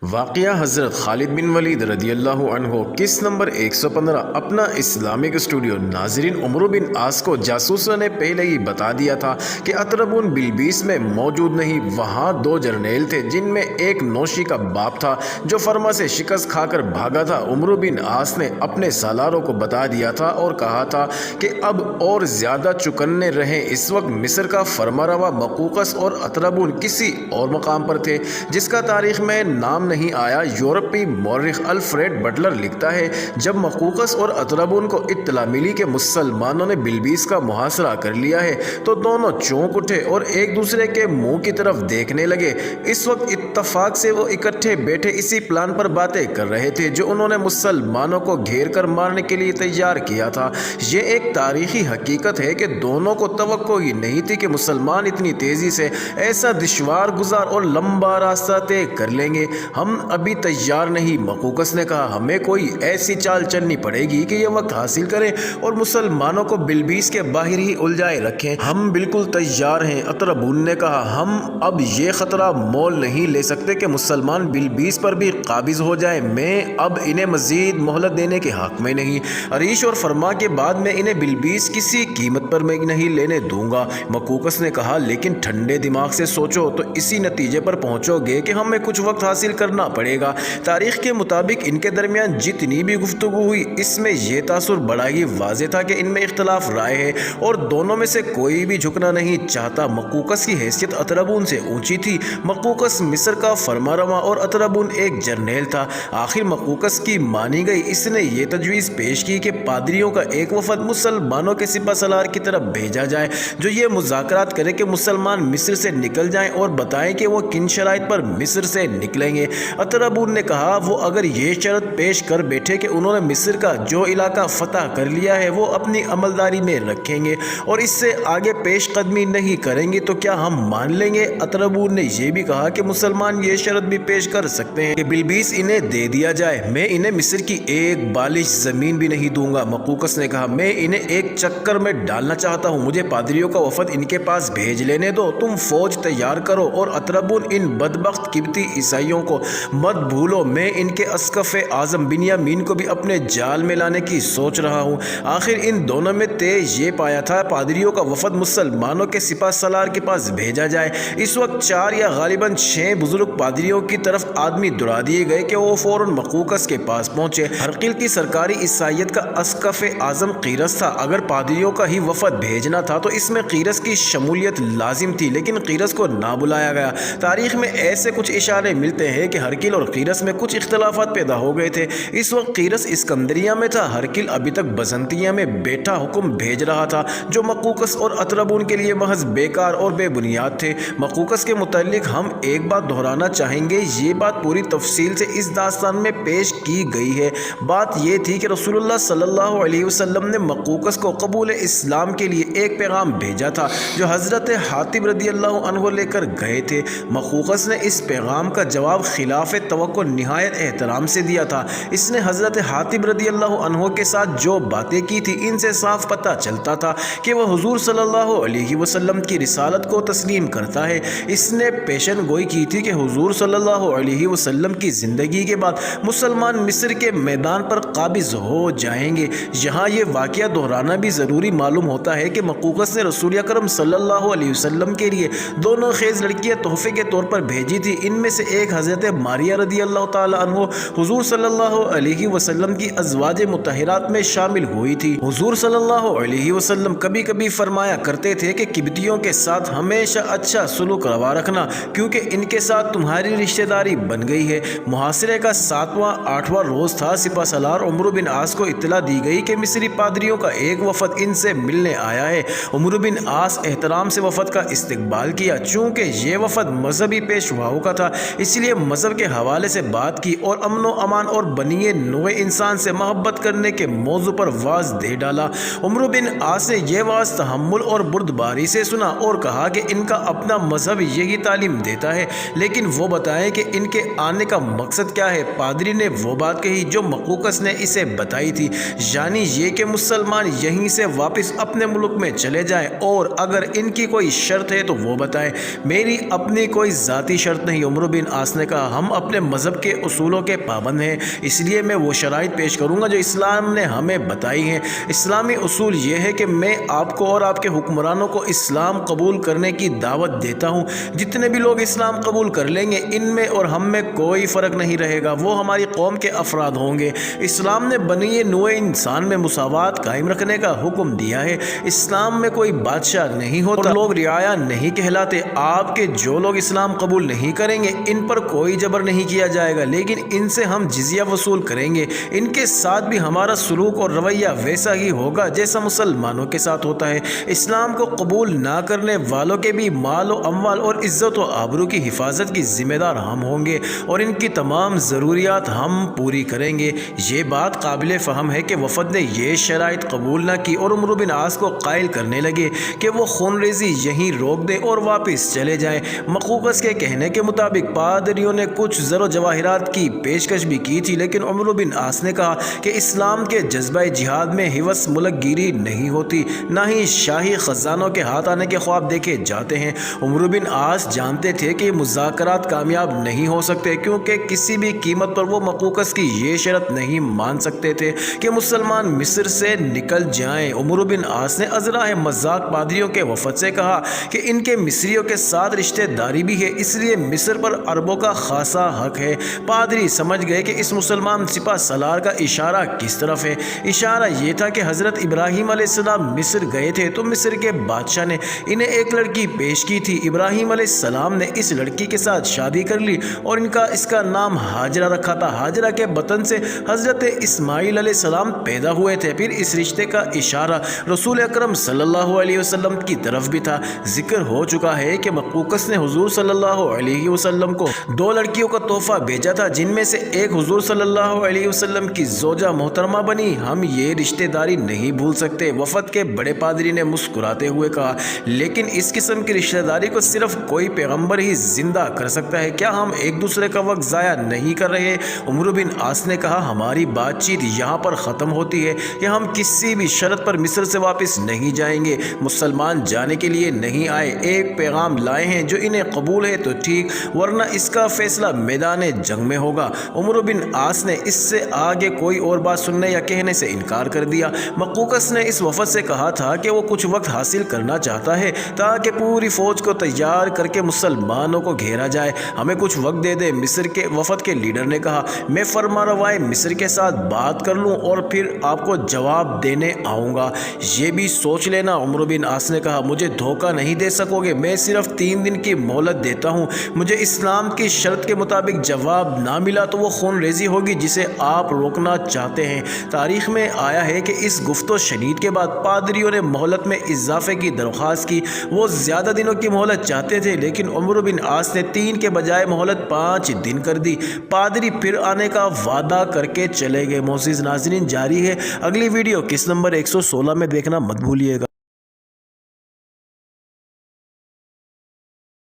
واقعہ حضرت خالد بن ولید رضی اللہ عنہ کس نمبر 115 اپنا اسلامک اسٹوڈیو۔ ناظرین، عمرو بن عاص کو جاسوسوں نے پہلے ہی بتا دیا تھا کہ اطربون بلبیس میں موجود نہیں۔ وہاں دو جرنیل تھے جن میں ایک نوشی کا باپ تھا جو فرما سے شکست کھا کر بھاگا تھا۔ عمرو بن عاص نے اپنے سالاروں کو بتا دیا تھا اور کہا تھا کہ اب اور زیادہ چکنے رہیں۔ اس وقت مصر کا فرما روا مقوقس اور اطربون کسی اور مقام پر تھے جس کا تاریخ میں نام نہیں آیا۔ یورپی مورخ الفریڈ بٹلر لکھتا ہے، جب مقوقس اور اطربون کو اطلاع ملی کہ مسلمانوں نے بلبیس کا محاصرہ کر لیا ہے تو دونوں چونک اٹھے اور ایک دوسرے کے منہ کی طرف دیکھنے لگے۔ اس وقت اتفاق سے وہ اکٹھے بیٹھے اسی پلان پر باتیں کر رہے تھے جو انہوں نے مسلمانوں کو گھیر کر مارنے کے لیے تیار کیا تھا۔ یہ ایک تاریخی حقیقت ہے کہ دونوں کو توقع ہی نہیں تھی کہ مسلمان اتنی تیزی سے ایسا دشوار گزار اور لمبا راستہ طے کر لیں گے۔ ہم ابھی تیار نہیں، مقوقس نے کہا، ہمیں کوئی ایسی چال چلنی پڑے گی کہ یہ وقت حاصل کریں اور مسلمانوں کو بلبیس کے باہر ہی الجھائے رکھیں۔ ہم بالکل تیار ہیں، اطربون نے کہا، ہم اب یہ خطرہ مول نہیں لے سکتے کہ مسلمان بلبیس پر بھی قابض ہو جائیں۔ میں اب انہیں مزید مہلت دینے کے حق میں نہیں۔ عریش اور فرما کے بعد میں انہیں بلبیس کسی قیمت پر میں نہیں لینے دوں گا۔ مقوقس نے کہا، لیکن ٹھنڈے دماغ سے سوچو تو اسی نتیجے پر پہنچو گے کہ ہمیں کچھ وقت حاصل کرنا پڑے گا۔ تاریخ کے مطابق ان کے درمیان جتنی بھی گفتگو ہوئی اس میں یہ تاثر بڑا ہی واضح تھا کہ ان میں اختلاف رائے ہے اور دونوں میں سے کوئی بھی جھکنا نہیں چاہتا۔ مقوقس کی حیثیت اطربون سے اونچی تھی۔ مقوقس مصر کا فرما روا اور اطربون ایک جرنیل تھا۔ آخر مقوقس کی مانی گئی۔ اس نے یہ تجویز پیش کی کہ پادریوں کا ایک وفد مسلمانوں کے سپہ سالار کی طرف بھیجا جائے جو یہ مذاکرات کرے کہ مسلمان مصر سے نکل جائیں اور بتائیں کہ وہ کن شرائط پر مصر سے نکلیں گے۔ اطربون نے کہا، وہ اگر یہ شرط پیش کر بیٹھے کہ انہوں نے مصر کا جو علاقہ فتح کر لیا ہے وہ اپنی عملداری میں رکھیں گے اور اس سے آگے پیش قدمی نہیں کریں گے تو کیا ہم مان لیں گے؟ اطربون نے یہ بھی کہا کہ مسلمان یہ شرط بھی پیش کر سکتے ہیں کہ بلبیس انہیں دے دیا جائے۔ میں انہیں مصر کی ایک بالش زمین بھی نہیں دوں گا۔ مقوقس نے کہا، میں انہیں ایک چکر میں ڈالنا چاہتا ہوں، مجھے پادریوں کا وفد ان کے پاس بھیج لینے دو، تم فوج تیار کرو۔ اور اطربون، ان بدبخت قبطی عیسائیوں کو مت بھولو، میں ان کے اسقف اعظم بنیامین کو بھی اپنے جال میں لانے کی سوچ رہا ہوں۔ آخر ان دونوں میں طے یہ پایا تھا پادریوں کا وفد مسلمانوں کے سپہ سالار کے پاس بھیجا جائے۔ اس وقت 4 یا غالباً 6 بزرگ پادریوں کی طرف آدمی دوڑا دیے گئے کہ وہ فوراً مقوقس کے پاس پہنچے۔ ہرقل کی سرکاری عیسائیت کا اسقف اعظم قیرس تھا۔ اگر پادریوں کا ہی وفد بھیجنا تھا تو اس میں قیرس کی شمولیت لازم تھی، لیکن قیرس کو نہ بلایا گیا۔ تاریخ میں ایسے کچھ اشارے ملتے ہیں کہ ہرقل اور قیرس میں کچھ اختلافات پیدا ہو گئے تھے۔ اس وقت قیرس اسکندریہ میں تھا، ہرقل ابھی تک بزنطیہ میں بیٹھا حکم بھیج رہا تھا جو مقوقس اور اطربون کے لیے محض بیکار اور بے بنیاد تھے۔ مقوقس کے متعلق ہم ایک بات دہرانا چاہیں گے، یہ بات پوری تفصیل سے اس داستان میں پیش کی گئی ہے۔ بات یہ تھی کہ رسول اللہ صلی اللہ علیہ وسلم نے مقوقس کو قبول اسلام کے لیے ایک پیغام بھیجا تھا جو حضرت حاتب رضی اللہ عنہ لے کر گئے تھے۔ مقوقس نے اس پیغام کا جواب خلاف توقع نہایت احترام سے دیا تھا۔ اس نے حضرت حاتب رضی اللہ عنہ کے ساتھ جو باتیں کی تھی ان سے صاف پتہ چلتا تھا کہ وہ حضور صلی اللہ علیہ وسلم کی رسالت کو تسلیم کرتا ہے۔ اس نے پیشن گوئی کی تھی کہ حضور صلی اللہ علیہ وسلم کی زندگی کے بعد مسلمان مصر کے میدان پر قابض ہو جائیں گے۔ یہاں یہ واقعہ دہرانا بھی ضروری معلوم ہوتا ہے کہ مقوقس نے رسول اکرم صلی اللہ علیہ وسلم کے لیے دونوں خیز لڑکیاں تحفے کے طور پر بھیجی تھی۔ ان میں سے ایک حضرت ماریہ رضی اللہ تعالی عنہ حضور صلی اللہ علیہ وسلم کی ازواج مطہرات میں شامل ہوئی تھی۔ حضور صلی اللہ علیہ وسلم کبھی کبھی فرمایا کرتے تھے کہ قبطیوں کے ساتھ ہمیشہ اچھا سلوک روا رکھنا کیونکہ ان کے ساتھ تمہاری رشتہ داری بن گئی ہے۔ محاصرے کا 7واں 8واں روز تھا۔ سپہ سالار عمرو بن عاص کو اطلاع دی گئی کہ مصری پادریوں کا ایک وفد ان سے ملنے آیا ہے۔ عمرو بن عاص احترام سے وفد کا استقبال کیا۔ چونکہ یہ وفد مذہبی پیشواؤں کا تھا اس لیے مذہب کے حوالے سے بات کی اور امن و امان اور بنی نوع انسان سے محبت کرنے کے موضوع پر واز دے ڈالا۔ عمرو بن عاص نے یہ واز تحمل اور بردباری سے سنا اور کہا کہ ان کا اپنا مذہب یہی تعلیم دیتا ہے، لیکن وہ بتائیں کہ ان کے آنے کا مقصد کیا ہے۔ پادری نے وہ بات کہی جو مقوقس نے اسے بتائی تھی، یعنی یہ کہ مسلمان یہیں سے واپس اپنے ملک میں چلے جائیں اور اگر ان کی کوئی شرط ہے تو وہ بتائیں۔ میری اپنی کوئی ذاتی شرط نہیں، عمرو بن عاص نے کہا۔ کہا ہم اپنے مذہب کے اصولوں کے پابند ہیں، اس لیے میں وہ شرائط پیش کروں گا جو اسلام نے ہمیں بتائی ہیں۔ اسلامی اصول یہ ہے کہ میں آپ کو اور آپ کے حکمرانوں کو اسلام قبول کرنے کی دعوت دیتا ہوں۔ جتنے بھی لوگ اسلام قبول کر لیں گے ان میں اور ہم میں کوئی فرق نہیں رہے گا، وہ ہماری قوم کے افراد ہوں گے۔ اسلام نے بنی نوع انسان میں مساوات قائم رکھنے کا حکم دیا ہے۔ اسلام میں کوئی بادشاہ نہیں ہوتا اور لوگ رعایا نہیں کہلاتے۔ آپ کے جو لوگ اسلام قبول نہیں کریں گے ان پر کوئی جبر نہیں کیا جائے گا، لیکن ان سے ہم جزیہ وصول کریں گے۔ ان کے ساتھ بھی ہمارا سلوک اور رویہ ویسا ہی ہوگا جیسا مسلمانوں کے ساتھ ہوتا ہے۔ اسلام کو قبول نہ کرنے والوں کے بھی مال و اموال اور عزت و آبرو کی حفاظت کی ذمہ دار ہم ہوں گے اور ان کی تمام ضروریات ہم پوری کریں گے۔ یہ بات قابل فہم ہے کہ وفد نے یہ شرائط قبول نہ کی اور عمرو بن عاص کو قائل کرنے لگے کہ وہ خون ریزی یہیں روک دیں اور واپس چلے جائیں۔ مقوقس کے کہنے کے مطابق پادریوں نے کچھ زر و جواہرات کی پیشکش بھی کی تھی، لیکن عمرو بن عاص نے کہا کہ اسلام کے جذبہ جہاد میں حوث ملک گیری نہیں ہوتی، نہ ہی شاہی خزانوں کے ہاتھ آنے کے خواب دیکھے جاتے ہیں۔ عمرو بن عاص جانتے تھے کہ مذاکرات کامیاب نہیں ہو سکتے، کیونکہ کسی بھی قیمت پر وہ مقوقس کی یہ شرط نہیں مان سکتے تھے کہ مسلمان مصر سے نکل جائیں۔ عمرو بن عاص نے ازراہ مذاق پادریوں کے وفد سے کہا کہ ان کے مصریوں کے ساتھ رشتہ داری بھی ہے، اس لیے مصر پر عربوں کا خاصا حق ہے۔ پادری سمجھ گئے کہ اس مسلمان سپہ سالار کا اشارہ کس طرف ہے۔ اشارہ یہ تھا کہ حضرت ابراہیم علیہ السلام مصر گئے تھے تو مصر کے بادشاہ نے انہیں ایک لڑکی پیش کی تھی۔ ابراہیم علیہ السلام نے اس لڑکی کے ساتھ شادی کر لی اور اس کا نام ہاجرہ رکھا تھا۔ ہاجرہ کے بطن سے حضرت اسماعیل علیہ السلام پیدا ہوئے تھے۔ پھر اس رشتے کا اشارہ رسول اکرم صلی اللہ علیہ وسلم کی طرف بھی تھا۔ ذکر ہو چکا ہے کہ مقوقس نے حضور صلی اللہ علیہ وسلم کو 2 لڑکیوں کا تحفہ بھیجا تھا، جن میں سے ایک حضور صلی اللہ علیہ وسلم کی زوجہ محترمہ بنی۔ ہم یہ رشتہ داری نہیں بھول سکتے۔ وفد کے بڑے پادری نے مسکراتے ہوئے کہا، لیکن اس قسم کی رشتہ داری کو صرف کوئی پیغمبر ہی زندہ کر سکتا ہے، کیا ہم ایک دوسرے کا وقت ضائع نہیں کر رہے؟ عمرو بن عاص نے کہا، ہماری بات چیت یہاں پر ختم ہوتی ہے کہ ہم کسی بھی شرط پر مصر سے واپس نہیں جائیں گے۔ مسلمان جانے کے لیے نہیں آئے، ایک پیغام لائے ہیں، جو انہیں قبول ہے تو ٹھیک، ورنہ اس کا فیصلہ میدان جنگ میں ہوگا۔ عمرو بن عاص نے اس سے آگے کوئی اور بات سننے یا کہنے سے انکار کر دیا۔ مقوقس نے اس وفد سے کہا تھا کہ وہ کچھ وقت حاصل کرنا چاہتا ہے تاکہ پوری فوج کو تیار کر کے مسلمانوں کو گھیرا جائے، ہمیں کچھ وقت دے دے۔ مصر کے وفد کے لیڈر نے کہا، میں فرما روائے مصر کے ساتھ بات کر لوں اور پھر آپ کو جواب دینے آؤں گا۔ یہ بھی سوچ لینا۔ عمرو بن عاص نے کہا، مجھے دھوکہ نہیں دے سکو گے، میں صرف 3 دن کی مہلت دیتا ہوں۔ مجھے اسلام کی شرط کے مطابق جواب نہ ملا تو وہ خون ریزی ہوگی جسے آپ روکنا چاہتے ہیں۔ تاریخ میں آیا ہے کہ اس گفت و شنید کے بعد پادریوں نے مہلت میں اضافے کی درخواست کی۔ وہ زیادہ دنوں کی مہلت چاہتے تھے، لیکن عمرو بن عاص نے 3 کے بجائے مہلت 5 دن کر دی۔ پادری پھر آنے کا وعدہ کر کے چلے گئے۔ معزز ناظرین، جاری ہے اگلی ویڈیو، کس نمبر 116 میں دیکھنا مت بھولیے گا۔